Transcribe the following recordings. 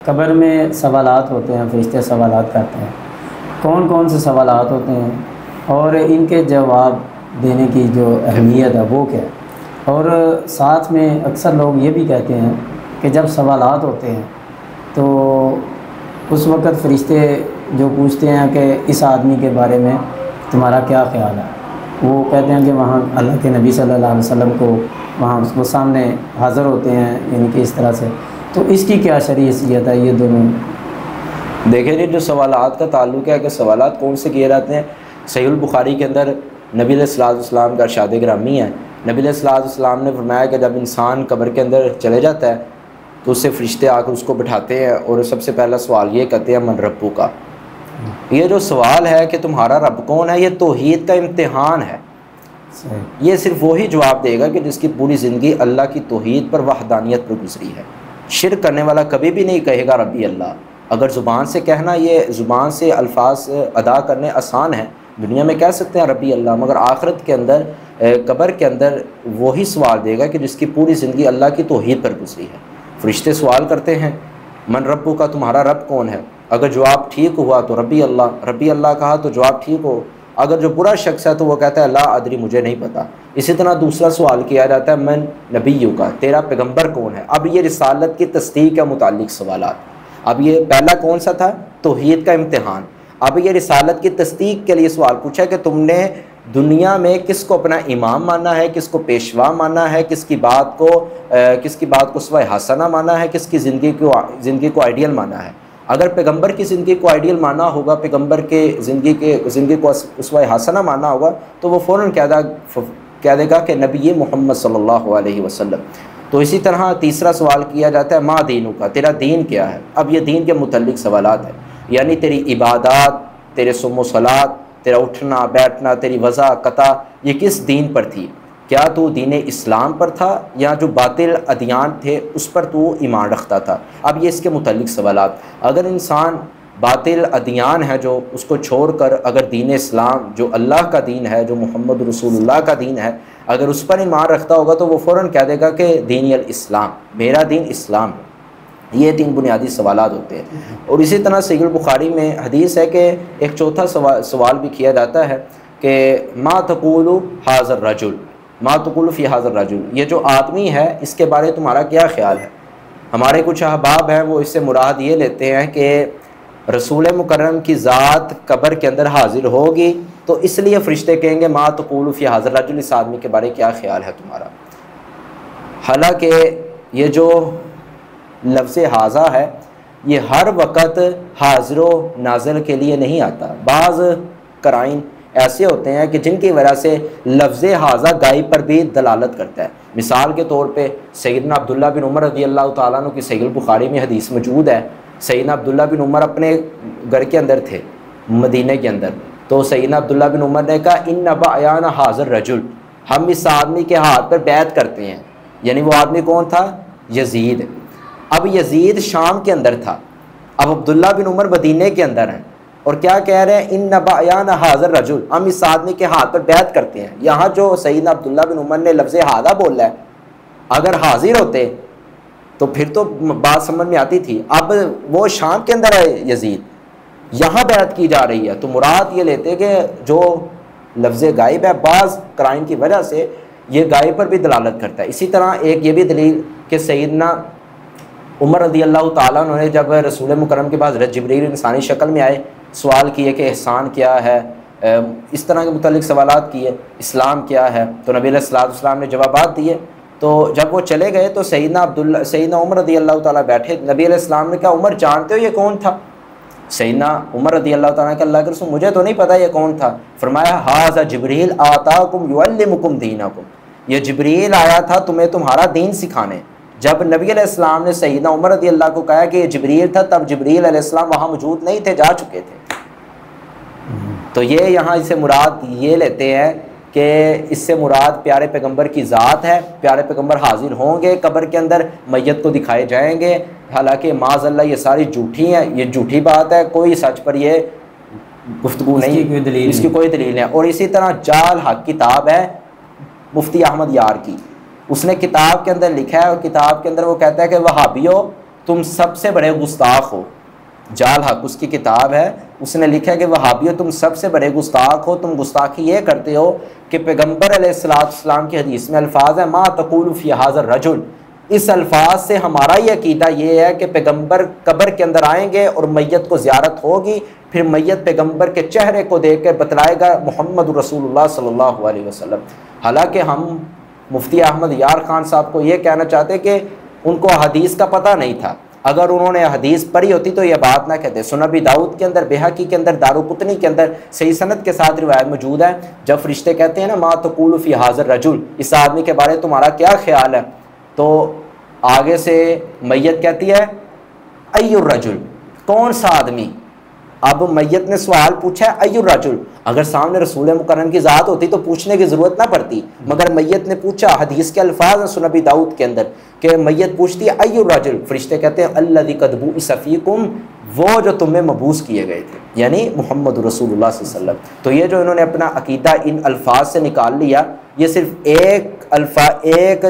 قبر میں سوالات ہوتے ہیں، فرشتے سوالات کرتے ہیں، کون کون سے سوالات ہوتے ہیں اور ان کے جواب دینے کی جو اہمیت ہے وہ کیا ہے؟ اور ساتھ میں اکثر لوگ یہ بھی کہتے ہیں کہ جب سوالات ہوتے ہیں تو اس وقت فرشتے جو پوچھتے ہیں کہ اس آدمی کے بارے میں تمہارا کیا خیال ہے، وہ کہتے ہیں کہ وہاں اللہ کے نبی صلی اللہ علیہ وسلم کو وہاں وہ سامنے حاضر ہوتے ہیں، یعنی کہ اس طرح سے، تو اس کی کیا شرعی حیثیت ہے؟ یہ دونوں دیکھیں جی، جو سوالات کا تعلق ہے کہ سوالات کون سے کیے جاتے ہیں، صحیح البخاری کے اندر نبی علیہ الصلوٰۃ والسلام کا ارشاد گرامی ہے. نبی علیہ الصلوٰۃ والسلام نے فرمایا کہ جب انسان قبر کے اندر چلے جاتا ہے تو اس سے فرشتے آ کر اس کو بٹھاتے ہیں اور سب سے پہلا سوال یہ کہتے ہیں من ربو کا. یہ جو سوال ہے کہ تمہارا رب کون ہے، یہ توحید کا امتحان ہے. یہ صرف وہی جواب دے گا کہ جس کی پوری زندگی اللہ کی توحید پر، وحدانیت پر گزری ہے. شرک کرنے والا کبھی بھی نہیں کہے گا ربی اللہ. اگر زبان سے کہنا، یہ زبان سے الفاظ ادا کرنے آسان ہیں، دنیا میں کہہ سکتے ہیں ربی اللہ، مگر آخرت کے اندر، قبر کے اندر وہی سوال دے گا کہ جس کی پوری زندگی اللہ کی توحید پر گزری ہے. فرشتے سوال کرتے ہیں من ربو کا، تمہارا رب کون ہے. اگر جواب ٹھیک ہوا تو ربی اللہ، ربی اللہ کہا تو جواب ٹھیک ہو. اگر جو برا شخص ہے تو وہ کہتا ہے لا ادری، مجھے نہیں پتہ. اسی طرح دوسرا سوال کیا جاتا ہے من نبیوں کا، تیرا پیغمبر کون ہے. اب یہ رسالت کی تصدیق کے متعلق سوالات. اب یہ پہلا کون سا تھا؟ توحید کا امتحان. اب یہ رسالت کی تصدیق کے لیے سوال پوچھا کہ تم نے دنیا میں کس کو اپنا امام مانا ہے، کس کو پیشوا مانا ہے، کس کی بات کو اسوہ حسنہ مانا ہے، کس کی زندگی کو آئیڈیل مانا ہے. اگر پیغمبر کی زندگی کو آئیڈیل مانا ہوگا، پیغمبر کے زندگی کو اسوہ حسنہ مانا ہوگا، تو وہ فوراً کہہ دے گا کہ نبی محمد صلی اللہ علیہ وسلم. تو اسی طرح تیسرا سوال کیا جاتا ہے ما دینوں کا، تیرا دین کیا ہے. اب یہ دین کے متعلق سوالات ہیں، یعنی تیری عبادات، تیرے صوم و صلات، تیرا اٹھنا بیٹھنا، تیری وضع قطع، یہ کس دین پر تھی. کیا تو دین اسلام پر تھا یا جو باطل ادیان تھے اس پر تو ایمان رکھتا تھا. اب یہ اس کے متعلق سوالات. اگر انسان باطل ادیان ہے جو اس کو چھوڑ کر اگر دین اسلام جو اللہ کا دین ہے، جو محمد رسول اللہ کا دین ہے، اگر اس پر ایمان رکھتا ہوگا تو وہ فوراً کہہ دے گا کہ دینی الاسلام، میرا دین اسلام ہے. یہ تین بنیادی سوالات ہوتے ہیں. اور اسی طرح صحیح البخاری میں حدیث ہے کہ ایک چوتھا سوال بھی کیا جاتا ہے کہ ما تقول ھذا الرجل، ما تقول فی ھذا الرجل، یہ جو آدمی ہے اس کے بارے تمہارا کیا خیال ہے. ہمارے کچھ احباب ہیں وہ اس سے مراد یہ لیتے ہیں کہ رسول مکرم کی ذات قبر کے اندر حاضر ہوگی تو اس لیے فرشتے کہیں گے ما تقول فی ھذا الرجل، اس آدمی کے بارے کیا خیال ہے تمہارا. حالانکہ یہ جو لفظ حاضہ ہے یہ ہر وقت حاضر و ناظر کے لیے نہیں آتا. بعض قرائن ایسے ہوتے ہیں کہ جن کی وجہ سے لفظ حاضہ غائب پر بھی دلالت کرتا ہے. مثال کے طور پہ سیدنا عبداللہ بن عمر رضی اللہ تعالیٰ عنہ کی صحیح البخاری میں حدیث موجود ہے. سیدنا عبداللہ بن عمر اپنے گھر کے اندر تھے مدینہ کے اندر، تو سیدنا عبداللہ بن عمر نے کہا ان بعیان حاضر رجل، ہم اس آدمی کے ہاتھ پر بیعت کرتے ہیں. یعنی وہ آدمی کون تھا؟ یزید. اب یزید شام کے اندر تھا، اب عبداللہ بن عمر مدینہ کے اندر ہیں اور کیا کہہ رہے ہیں ان بعیان حاضر رجل، ہم اس آدمی کے ہاتھ پر بیعت کرتے ہیں. یہاں جو سیدنا عبداللہ بن عمر نے لفظ حاضہ بولا ہے، اگر حاضر ہوتے تو پھر تو بات سمجھ میں آتی تھی. اب وہ شام کے اندر ہے یزید، یہاں بیعت کی جا رہی ہے، تو مراد یہ لیتے کہ جو لفظ غائب ہے بعض قرائن کی وجہ سے یہ غائب پر بھی دلالت کرتا ہے. اسی طرح ایک یہ بھی دلیل کہ سیدنا عمر رضی اللہ تعالیٰ عنہ نے جب رسول مکرم کے پاس جبریل انسانی شکل میں آئے، سوال کیے کہ احسان کیا ہے، اس طرح کے متعلق سوالات کیے، اسلام کیا ہے، تو نبی علیہ الصلوٰۃ والسلام نے جوابات دیے. تو جب وہ چلے گئے تو سیدنا عمر رضی اللہ تعالیٰ بیٹھے. نبی علیہ السلام نے کہا عمر جانتے ہو یہ کون تھا؟ سیدنا عمر رضی اللہ تعالیٰ کہ اللہ کے رسول مجھے تو نہیں پتہ یہ کون تھا. فرمایا ھذا جبریل آتاکم یعلمکم دینکم، یہ جبریل آیا تھا تمہیں تمہارا دین سکھانے. جب نبی علیہ السلام نے سیدنا عمر رضی اللہ کو کہا کہ یہ جبریل تھا، تب جبریل علیہ السلام وہاں موجود نہیں تھے، جا چکے تھے. تو یہ یہاں اسے مراد یہ لیتے ہیں کہ اس سے مراد پیارے پیغمبر کی ذات ہے. پیارے پیغمبر حاضر ہوں گے قبر کے اندر، میت کو دکھائے جائیں گے. حالانکہ معاذ اللہ یہ ساری جھوٹی ہیں، یہ جھوٹی بات ہے، کوئی سچ پر یہ گفتگو نہیں، اس کی کوئی دلیل نہیں. اور اسی طرح جال حق کتاب ہے مفتی احمد یار کی، اس نے کتاب کے اندر لکھا ہے اور کتاب کے اندر وہ کہتا ہے کہ وہابیوں تم سب سے بڑے گستاخ ہو۔ جال حق اس کی کتاب ہے، اس نے لکھا ہے کہ وہابیو تم سب سے بڑے گستاخ ہو، تم گستاخی یہ کرتے ہو کہ پیغمبر علیہ السلام کی حدیث میں الفاظ ہے ما تقول فی ھذا الرجل، اس الفاظ سے ہمارا یہ عقیدہ یہ ہے کہ پیغمبر قبر کے اندر آئیں گے اور میت کو زیارت ہوگی، پھر میت پیغمبر کے چہرے کو دیکھ کر بتلائے گا محمد رسول اللہ صلی اللہ علیہ وسلم۔ حالانکہ ہم مفتی احمد یار خان صاحب کو یہ کہنا چاہتے کہ ان کو حدیث کا پتہ نہیں تھا، اگر انہوں نے حدیث پڑھی ہوتی تو یہ بات نہ کہتے۔ سنن ابی داؤد کے اندر، بہقی کے اندر، دارقطنی کے اندر صحیح سند کے ساتھ روایت موجود ہے، جب فرشتے کہتے ہیں نا ما تقول فی ھذا الرجل، اس آدمی کے بارے تمہارا کیا خیال ہے، تو آگے سے میت کہتی ہے ای الرجل، کون سا آدمی۔ اب میت نے سوال پوچھا ہے ای الرجل، اگر سامنے رسول مکرم کی ذات ہوتی تو پوچھنے کی ضرورت نہ پڑتی، مگر میت نے پوچھا۔ حدیث کے الفاظ ہیں سنن ابی داؤد کے اندر کہ میت پوچھتی ہے ای الرجل، فرشتے کہتے ہیں الذی قد بعث فیکم، وہ جو تم میں مبعوث کیے گئے تھے، یعنی محمد رسول اللہ صلی اللہ علیہ وسلم۔ تو یہ جو انہوں نے اپنا عقیدہ ان الفاظ سے نکال لیا، یہ صرف ایک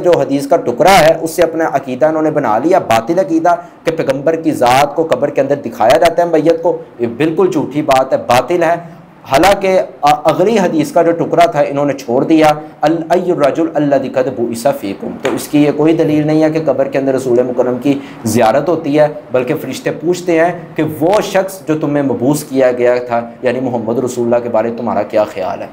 جو حدیث کا ٹکڑا ہے اس سے اپنا عقیدہ انہوں نے بنا لیا، باطل عقیدہ کہ پیغمبر کی ذات کو قبر کے اندر دکھایا جاتا ہے میت کو، یہ بالکل جھوٹی بات ہے، باطل ہے۔ حالانکہ اگلی حدیث کا جو ٹکڑا تھا انہوں نے چھوڑ دیا، ای الرجل الذی قد بعث فیکم، تو اس کی یہ کوئی دلیل نہیں ہے کہ قبر کے اندر رسول مکرم کی زیارت ہوتی ہے، بلکہ فرشتے پوچھتے ہیں کہ وہ شخص جو تمہیں مبعوث کیا گیا تھا یعنی محمد رسول اللہ کے بارے تمہارا کیا خیال ہے۔